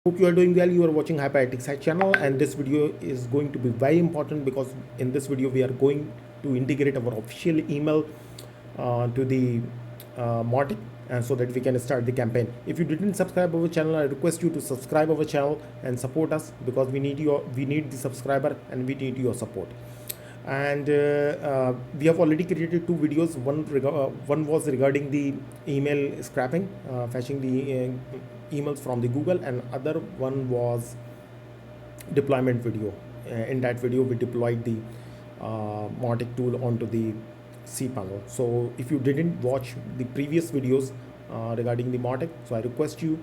Hope you are doing well. You are watching Hyper Site channel, and this video is going to be very important because in this video we are going to integrate our official email to the Mautic, and so that we can start the campaign. If you didn't subscribe our channel, I request you to subscribe our channel and support us because we need the subscriber and we need your support. And we have already created two videos. One was regarding the email scrapping, fetching the emails from the Google, and other one was deployment video. In that video we deployed the Mautic tool onto the cPanel. So if you didn't watch the previous videos regarding the Mautic, so I request you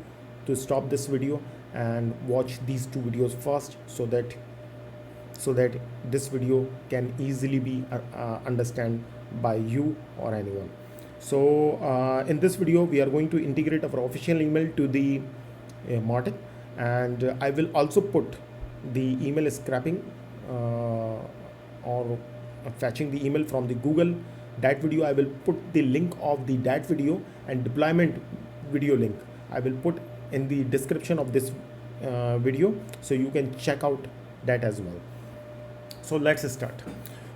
to stop this video and watch these two videos first, so that this video can easily be understand by you or anyone. So in this video we are going to integrate our official email to the Mautic, and I will also put the email scrapping or fetching the email from the Google. That video I will put the link of that video, and deployment video link I will put in the description of this video, so you can check out that as well. So let's start.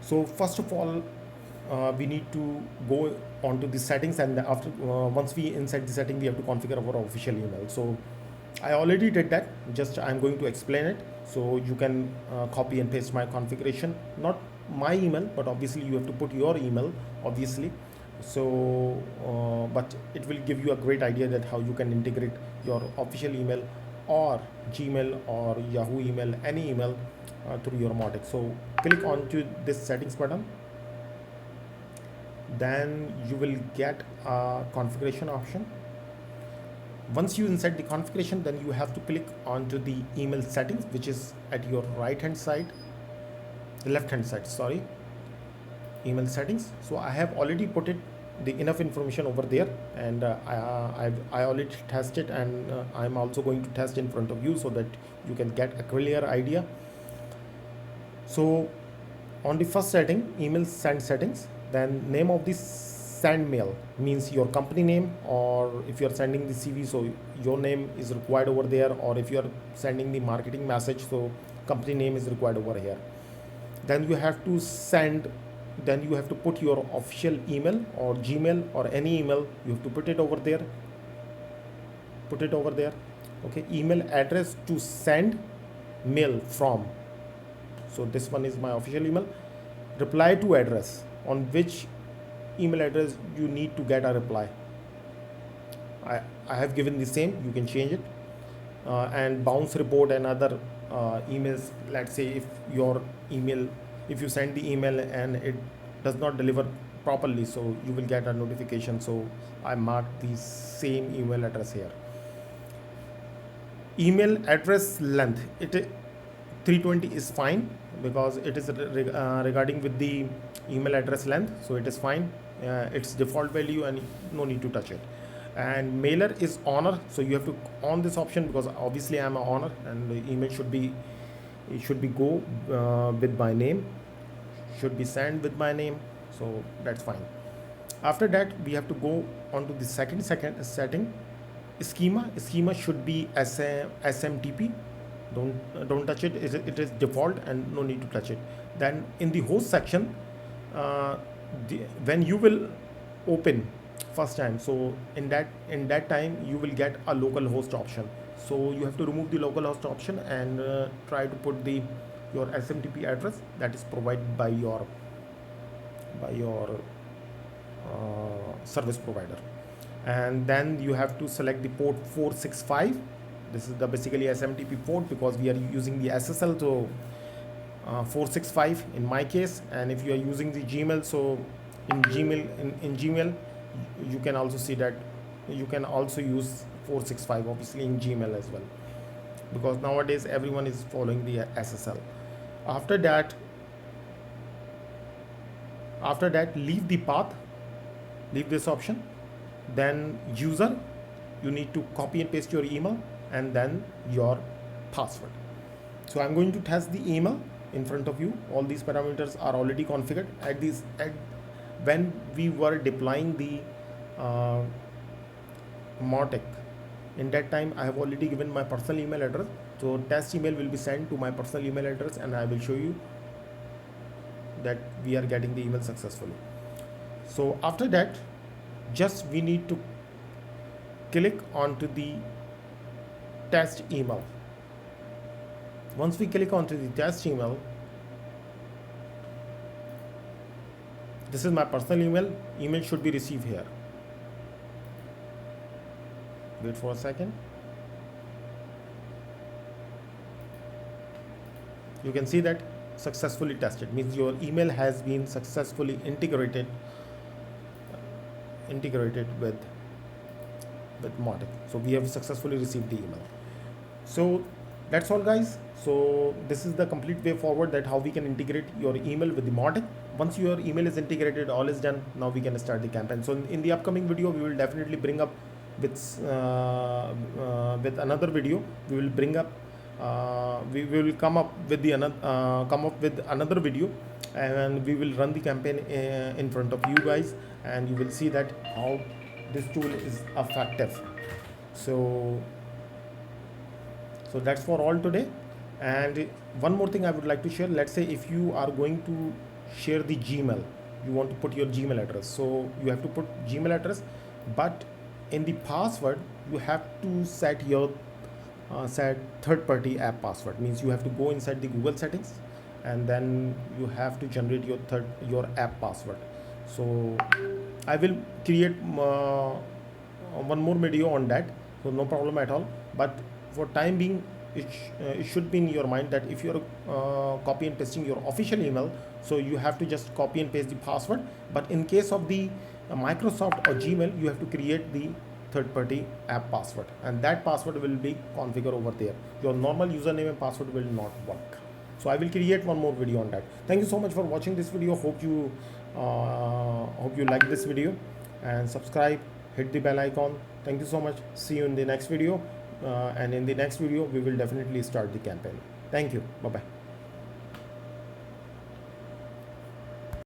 So first of all, we need to go onto the settings, and after once we inside the setting, we have to configure our official email. So I already did that, just I'm going to explain it, so you can copy and paste my configuration, not my email, but obviously you have to put your email, obviously. So but it will give you a great idea that how you can integrate your official email or Gmail or Yahoo email, any email through your Mautic. So click onto this settings button, then you will get a configuration option. Once you insert the configuration, then you have to click onto the email settings, which is at your left hand side, sorry, email settings. So I have already put it the enough information over there, and I already tested, and I'm also going to test in front of you so that you can get a clear idea. So on the first setting, email send settings, then name of the send mail means your company name, or if you are sending the CV, so your name is required over there, or if you are sending the marketing message, so company name is required over here. Then you have to put your official email or Gmail or any email, you have to put it over there. Okay, email address to send mail from, so this one is my official email. Reply to address, on which email address you need to get a reply. I have given the same, you can change it. And bounce report and other emails. Let's say if you send the email and it does not deliver properly, so you will get a notification. So I mark the same email address here. Email address length, 320 is fine because it is regarding with the email address length, so it is fine. It's default value and no need to touch it. And mailer is honor, so you have to on this option because obviously I'm a honor, and the email should be go with my name, should be sent with my name, so that's fine. After that we have to go on to the second setting. Schema should be SMTP. Don't touch it. It is default and no need to touch it. Then in the host section, when you will open first time, so in that time you will get a local host option, so you have to remove the local host option and try to put your SMTP address that is provided by your service provider. And then you have to select the port 465. This is the basically SMTP port because we are using the SSL, so 465 in my case. And if you are using the Gmail, so in Gmail you can also see that you can also use 465 obviously in Gmail as well, because nowadays everyone is following the SSL. After that leave the path, leave this option. Then user, you need to copy and paste your email and then your password. So I'm going to test the email in front of you. All these parameters are already configured. When we were deploying the Mautic, In that time I have already given my personal email address, so test email will be sent to my personal email address, and I will show you that we are getting the email successfully. So after that, just we need to click onto the test email. Once we click onto the test email, this is my personal email should be received here. Wait for a second. You can see that successfully tested, means your email has been successfully integrated with Mautic. So we have successfully received the email. So that's all, guys. So this is the complete way forward, that how we can integrate your email with the Mautic. Once your email is integrated, all is done. Now we can start the campaign. So in the upcoming video, we will definitely bring up with another video. We will bring up we will come up with another video, and we will run the campaign in front of you guys, and you will see that how this tool is effective. So that's for all today. And one more thing I would like to share, let's say if you are going to share the Gmail, you want to put your Gmail address, so you have to put Gmail address, but in the password you have to set your set third-party app password. Means you have to go inside the Google settings, and then you have to generate your app password. So I will create one more video on that, so no problem at all. But for time being, it should be in your mind that if you're copy and pasting your official email, so you have to just copy and paste the password. But in case of the Microsoft or Gmail, you have to create the third-party app password, and that password will be configured over there. Your normal username and password will not work. So I will create one more video on that. Thank you so much for watching this video. Hope you like this video, and subscribe, hit the bell icon. Thank you so much. See you in the next video, and in the next video we will definitely start the campaign. Thank you. Bye bye.